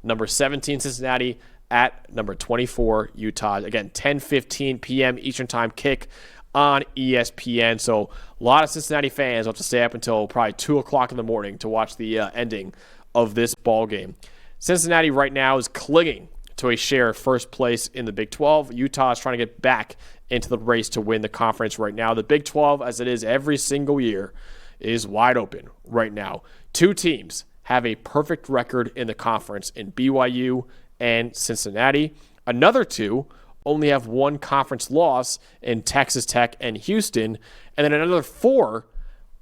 number 17 Cincinnati at number 24 Utah. Again, 10:15 p.m. Eastern Time kick on ESPN. So a lot of Cincinnati fans will have to stay up until probably 2 o'clock in the morning to watch the ending of this ball game. Cincinnati right now is clinging to a share of first place in the Big 12. Utah is trying to get back into the race to win the conference right now. The Big 12, as it is every single year, is wide open right now. Two teams have a perfect record in the conference in BYU and Cincinnati. Another two only have one conference loss in Texas Tech and Houston. And then another four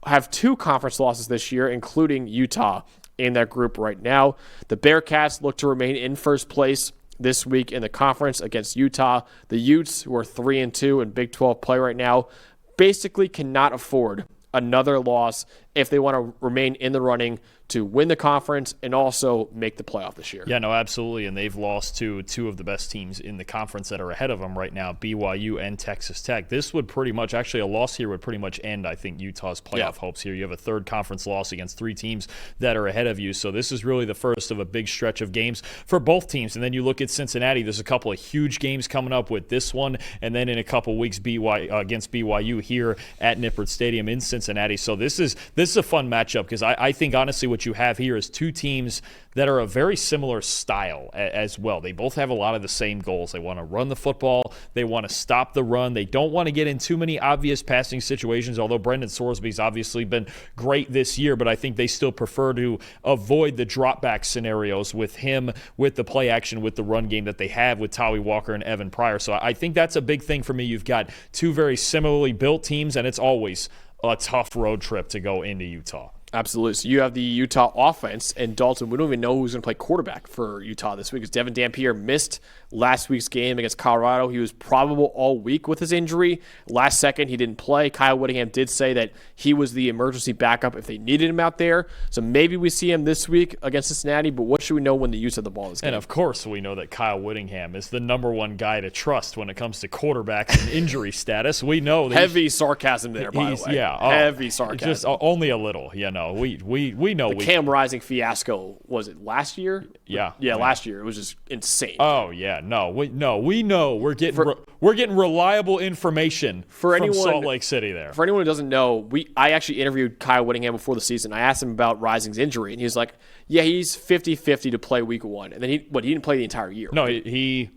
have two conference losses this year, including Utah in that group right now. The Bearcats look to remain in first place this week in the conference against Utah. The Utes, who are 3-2 in Big 12 play right now, basically cannot afford another loss if they want to remain in the running to win the conference and also make the playoff this year. Yeah, no, absolutely. And they've lost to two of the best teams in the conference that are ahead of them right now, BYU and Texas Tech. This would pretty much, actually a loss here would pretty much end, I think, Utah's playoff hopes here. You have a third conference loss against three teams that are ahead of you. So this is really the first of a big stretch of games for both teams. And then you look at Cincinnati, there's a couple of huge games coming up with this one, and then in a couple weeks against BYU here at Nippert Stadium in Cincinnati. So this is a fun matchup because I think, honestly, what you have here is two teams that are a very similar style as well. They both have a lot of the same goals. They want to run the football. They want to stop the run. They don't want to get in too many obvious passing situations, although Brendan Sorsby's obviously been great this year, but I think they still prefer to avoid the drop-back scenarios with him, with the play action, with the run game that they have with Tawi Walker and Evan Pryor. So I think that's a big thing for me. You've got two very similarly built teams, and it's always a tough road trip to go into Utah. Absolutely. So you have the Utah offense, and Dalton, we don't even know who's going to play quarterback for Utah this week because Devin Dampier missed last week's game against Colorado. He was probable all week with his injury. Last second, he didn't play. Kyle Whittingham did say that he was the emergency backup if they needed him out there. So maybe we see him this week against Cincinnati, but what should we know when the Utes have the ball this game? And of course, we know that Kyle Whittingham is the number one guy to trust when it comes to quarterbacks and injury status. We know that heavy sarcasm there, by the way. Yeah, heavy sarcasm. Just only a little, we know. The Cam Rising fiasco, was it last year? Yeah. Yeah, last year. It was just insane. Oh, yeah. We know. We're getting reliable information from Salt Lake City there. For anyone who doesn't know, I actually interviewed Kyle Whittingham before the season. I asked him about Rising's injury, and he was like, yeah, he's 50-50 to play week one. And then he didn't play the entire year. No, right? he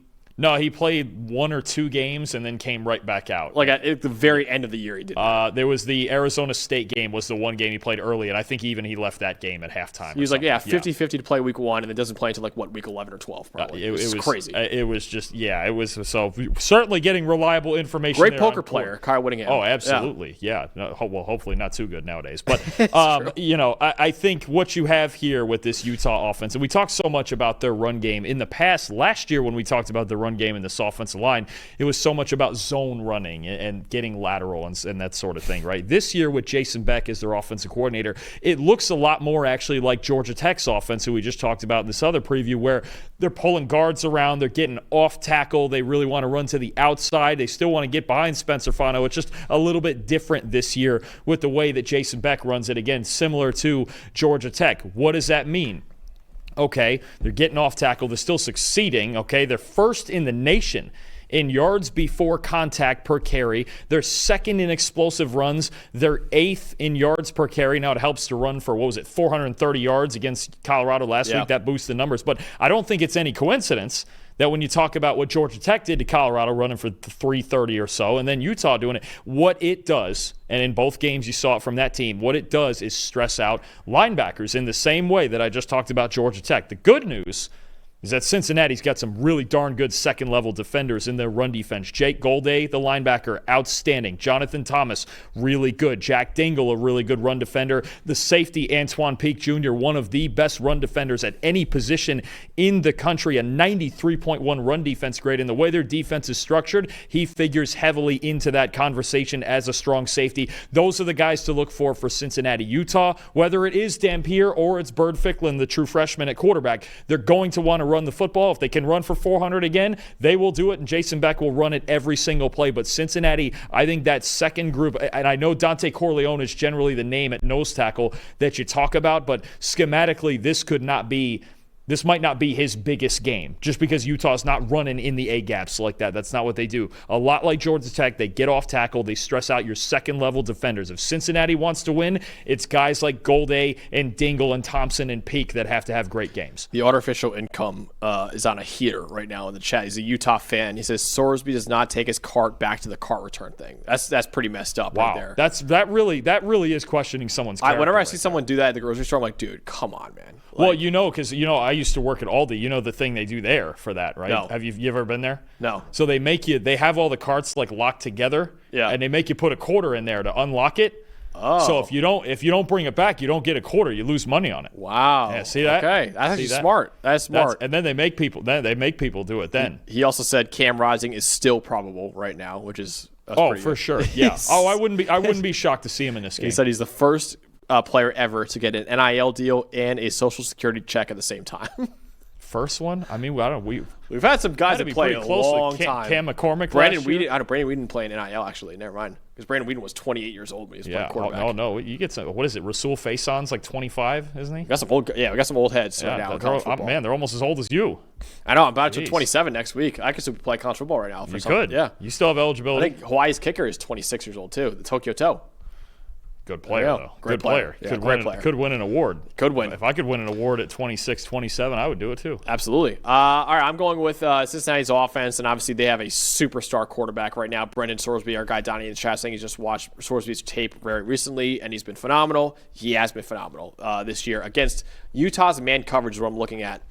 played one or two games and then came right back out. Like at the very end of the year, he did. There was the Arizona State game was the one game he played early, and I think he left that game at halftime. He was like, 50-50 to play week one, and then doesn't play until week 11 or 12 probably. It was crazy. It was just, it was so certainly getting reliable information. Great poker player, Kyle Whittingham. Oh, absolutely. Yeah. No, well, hopefully not too good nowadays. But, I think what you have here with this Utah offense, and we talked so much about their run game in the past. Last year when we talked about the run game and this offensive line, it was so much about zone running and getting lateral and that sort of thing, right? This year with Jason Beck as their offensive coordinator, it looks a lot more actually like Georgia Tech's offense, who we just talked about in this other preview, where they're pulling guards around, they're getting off tackle, they really want to run to the outside, they still want to get behind Spencer Fano. It's just a little bit different this year with the way that Jason Beck runs it, again, similar to Georgia Tech. What does that mean? Okay, they're getting off tackle. They're still succeeding. Okay, they're first in the nation in yards before contact per carry. They're second in explosive runs. They're eighth in yards per carry. Now it helps to run for, 430 yards against Colorado last week. That boosts the numbers. But I don't think it's any coincidence that when you talk about what Georgia Tech did to Colorado, running for 330 or so, and then Utah doing it, what it does, and in both games you saw it from that team, what it does is stress out linebackers in the same way that I just talked about Georgia Tech. The good news is that Cincinnati's got some really darn good second-level defenders in their run defense. Jake Golday, the linebacker, outstanding. Jonathan Thomas, really good. Jack Dingle, a really good run defender. The safety, Antoine Peak Jr., one of the best run defenders at any position in the country, a 93.1 run defense grade. And the way their defense is structured, he figures heavily into that conversation as a strong safety. Those are the guys to look for Cincinnati. Utah, whether it is Dampier or it's Bird Ficklin, the true freshman at quarterback, they're going to want to run the football. If they can run for 400 again, they will do it, and Jason Beck will run it every single play. But Cincinnati, I think that second group, and I know Dante Corleone is generally the name at nose tackle that you talk about, but schematically, this could not be This might not be his biggest game just because Utah's not running in the A-gaps like that. That's not what they do. A lot like Georgia Tech, they get off tackle. They stress out your second-level defenders. If Cincinnati wants to win, it's guys like Golday and Dingle and Thompson and Peak that have to have great games. The artificial income is on a heater right now in the chat. He's a Utah fan. He says Sorsby does not take his cart back to the cart return thing. That's pretty messed up right there. That really is questioning someone's character. Whenever I see someone do that at the grocery store, I'm like, dude, come on, man. Well, because I used to work at Aldi. You know the thing they do there for that, right? No. Have you ever been there? No. So they have all the carts like locked together. Yeah. And they make you put a quarter in there to unlock it. Oh. So if you don't bring it back, you don't get a quarter. You lose money on it. Wow. Yeah, see that? Okay. That's actually smart. That's smart. And then they make people do it then. He also said Cam Rising is still probable right now, which is for sure. Yeah. I wouldn't be shocked to see him in this game. He said he's the first player ever to get an NIL deal and a Social Security check at the same time. First one? I mean, we've had some guys that play a long time. Cam McCormick, Brandon Whedon didn't play in NIL actually. Never mind, because Brandon Whedon was 28 years old when he was playing quarterback. No, you get some. What is it? Rasul Faison's like 25, isn't he? We got some old heads right now in college football. Man, they're almost as old as you. I know. I'm about to 27 next week. I could still play college football right now. You could. Yeah. You still have eligibility. I think Hawaii's kicker is 26 years old too. The Tokyo Toe. Good player, though. Good player. Yeah, could win an award. Could win. If I could win an award at 26, 27, I would do it too. Absolutely. All right, I'm going with Cincinnati's offense, and obviously they have a superstar quarterback right now. Brendan Sorsby, our guy Donnie in the chat, saying he's just watched Sorsby's tape very recently, and he's been phenomenal. He has been phenomenal this year. Against Utah's man coverage is what I'm looking at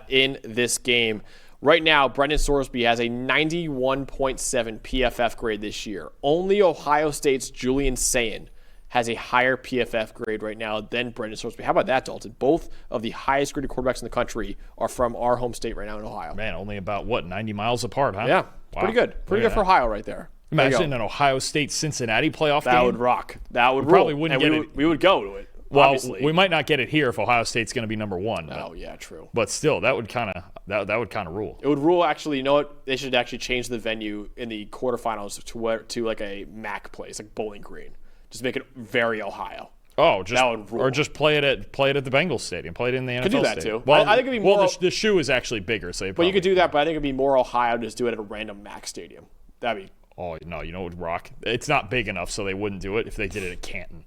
in this game. Right now, Brendan Sorsby has a 91.7 PFF grade this year. Only Ohio State's Julian Sayin has a higher PFF grade right now than Brendan Sorsby. How about that, Dalton? Both of the highest graded quarterbacks in the country are from our home state right now in Ohio. Man, only about, 90 miles apart, huh? Yeah, wow. Pretty good. Pretty good for Ohio right there. Imagine an Ohio State-Cincinnati playoff game. That would rock. That would probably wouldn't get it. We would go to it. Well, obviously. We might not get it here if Ohio State's going to be number one. Oh, yeah, true. But still, that would kind of rule. It would rule. Actually, you know what? They should actually change the venue in the quarterfinals to like a MAC place, like Bowling Green. Just make it very Ohio. Oh, just play it at the Bengals Stadium. Play it in the NFL. Could do that stadium. too. Well, I think it'd be more. Well, the shoe is actually bigger, so. But you could do that. But I think it'd be more Ohio to just do it at a random MAC stadium. That'd be. Oh no! You know what would rock? It's not big enough, so they wouldn't do it if they did it at Canton.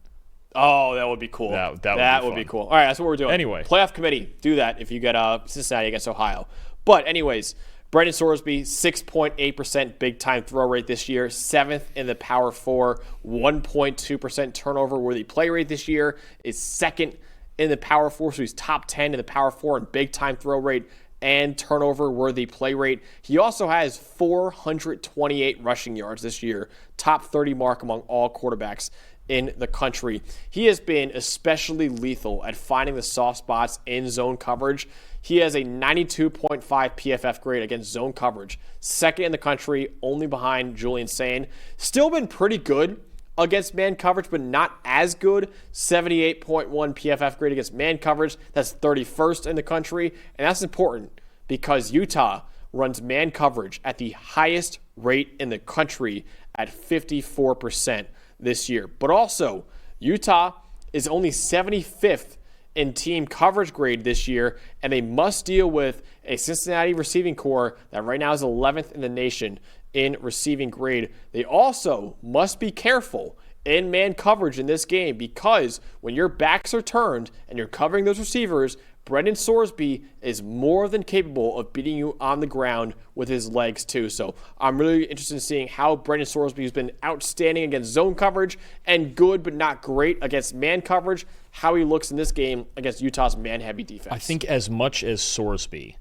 Oh, that would be cool. That would be cool. All right, that's what we're doing. Anyway, playoff committee, do that if you get Cincinnati against Ohio. But anyways, Brendan Sorsby, 6.8% big-time throw rate this year, 7th in the Power 4, 1.2% turnover-worthy play rate this year, is 2nd in the Power 4, so he's top 10 in the Power 4 in big-time throw rate and turnover-worthy play rate. He also has 428 rushing yards this year, top 30 mark among all quarterbacks in the country. He has been especially lethal at finding the soft spots in zone coverage. He has a 92.5 PFF grade against zone coverage, 2nd in the country, only behind Julian Sayin. Still been pretty good against man coverage, but not as good. 78.1 PFF grade against man coverage. That's 31st in the country, and that's important because Utah runs man coverage at the highest rate in the country at 54% this year. But also, Utah is only 75th in team coverage grade this year, and they must deal with a Cincinnati receiving core that right now is 11th in the nation in receiving grade. They also must be careful in man coverage in this game because when your backs are turned and you're covering those receivers, Brendan Sorsby is more than capable of beating you on the ground with his legs too. So I'm really interested in seeing how Brendan Sorsby has been outstanding against zone coverage and good but not great against man coverage, how he looks in this game against Utah's man-heavy defense. I think as much as Sorsby,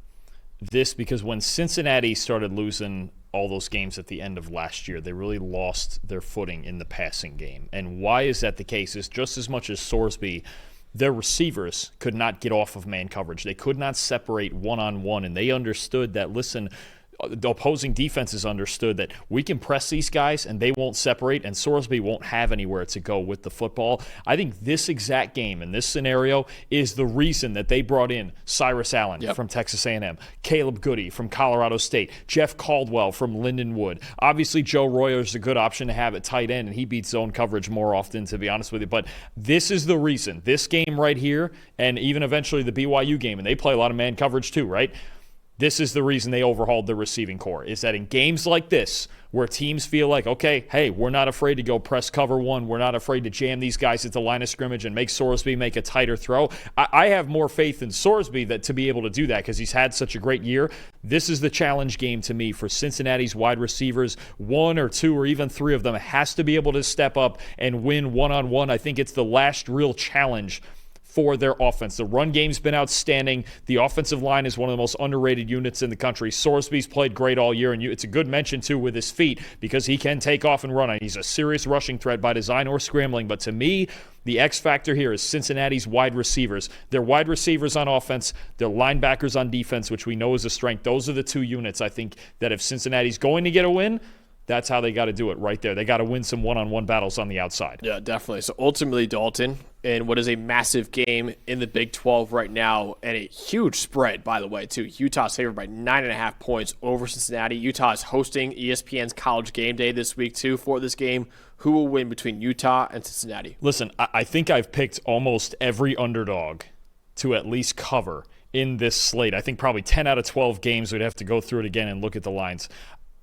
because when Cincinnati started losing all those games at the end of last year, they really lost their footing in the passing game. And why is that the case? Is just as much as Sorsby, their receivers could not get off of man coverage. They could not separate one-on-one, and they understood that, listen, the opposing defenses understood that we can press these guys and they won't separate, and Sorsby won't have anywhere to go with the football. I think this exact game in this scenario is the reason that they brought in Cyrus Allen from Texas A&M, Caleb Goody from Colorado State, Jeff Caldwell from Lindenwood. Obviously, Joe Royer is a good option to have at tight end, and he beats zone coverage more often, to be honest with you. But this is the reason. This game right here, and even eventually the BYU game, and they play a lot of man coverage too, right? This is the reason they overhauled the receiving core, is that in games like this, where teams feel like, okay, hey, we're not afraid to go press cover one, we're not afraid to jam these guys at the line of scrimmage and make Sorsby make a tighter throw. I have more faith in Sorsby that to be able to do that because he's had such a great year. This is the challenge game to me for Cincinnati's wide receivers. 1 or 2 or even 3 of them has to be able to step up and win one-on-one. I think it's the last real challenge for their offense. The run game's been outstanding. The offensive line is one of the most underrated units in the country. Sorsby's played great all year, and it's a good mention, too, with his feet because he can take off and run. He's a serious rushing threat by design or scrambling. But to me, the X factor here is Cincinnati's wide receivers. Their wide receivers on offense, their linebackers on defense, which we know is a strength. Those are the 2 units, I think, that if Cincinnati's going to get a win, that's how they got to do it right there. They got to win some one-on-one battles on the outside. Yeah, definitely. So ultimately, Dalton, in what is a massive game in the Big 12 right now, and a huge spread, by the way, too. Utah's favored by 9.5 points over Cincinnati. Utah is hosting ESPN's College Game Day this week, too, for this game. Who will win between Utah and Cincinnati? Listen, I think I've picked almost every underdog to at least cover in this slate. I think probably 10 out of 12 games we'd have to go through it again and look at the lines.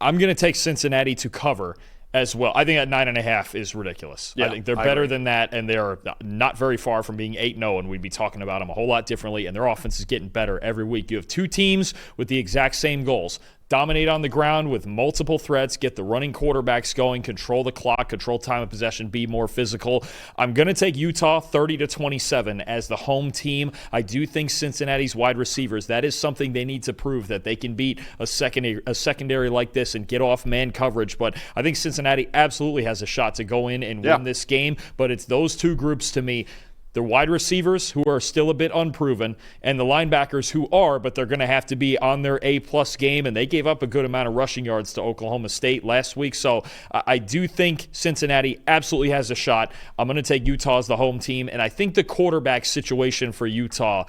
I'm going to take Cincinnati to cover as well. I think at 9.5 is ridiculous. Yeah, I think they're better than that, and they're not very far from being 8-0, and we'd be talking about them a whole lot differently, and their offense is getting better every week. You have 2 teams with the exact same goals. Dominate on the ground with multiple threats, get the running quarterbacks going, control the clock, control time of possession, be more physical. I'm going to take Utah 30-27 as the home team. I do think Cincinnati's wide receivers, that is something they need to prove, that they can beat a secondary like this and get off man coverage. But I think Cincinnati absolutely has a shot to go in and win this game. But it's those 2 groups to me. The wide receivers, who are still a bit unproven, and the linebackers, who are, but they're going to have to be on their A-plus game, and they gave up a good amount of rushing yards to Oklahoma State last week. So I do think Cincinnati absolutely has a shot. I'm going to take Utah as the home team, and I think the quarterback situation for Utah,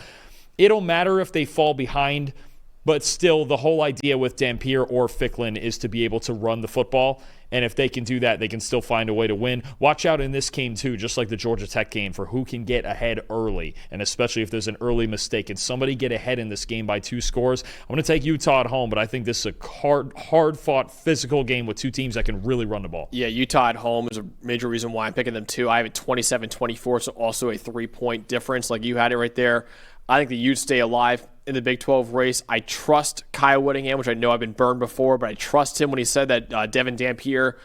it'll matter if they fall behind, but still the whole idea with Dampier or Ficklin is to be able to run the football. And if they can do that, they can still find a way to win. Watch out in this game, too, just like the Georgia Tech game, for who can get ahead early. And especially if there's an early mistake. Can somebody get ahead in this game by 2 scores? I'm going to take Utah at home, but I think this is a hard-fought, physical game with 2 teams that can really run the ball. Yeah, Utah at home is a major reason why I'm picking them, too. I have it 27-24, so also a 3-point difference like you had it right there. I think the Utes stay alive in the Big 12 race. I trust Kyle Whittingham, which I know I've been burned before, but I trust him when he said that Devin Dampier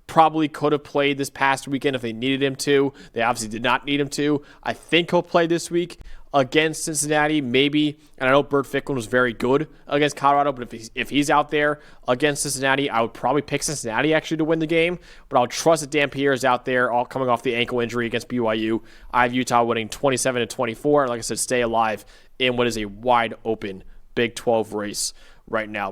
probably could have played this past weekend if they needed him to. They obviously did not need him to. I think he'll play this week against Cincinnati, maybe. And I know Burt Ficklin was very good against Colorado, but if he's out there against Cincinnati, I would probably pick Cincinnati actually to win the game. But I'll trust that Dampier is out there, all coming off the ankle injury against BYU. I have Utah winning 27-24. Like I said, stay alive in what is a wide open Big 12 race right now.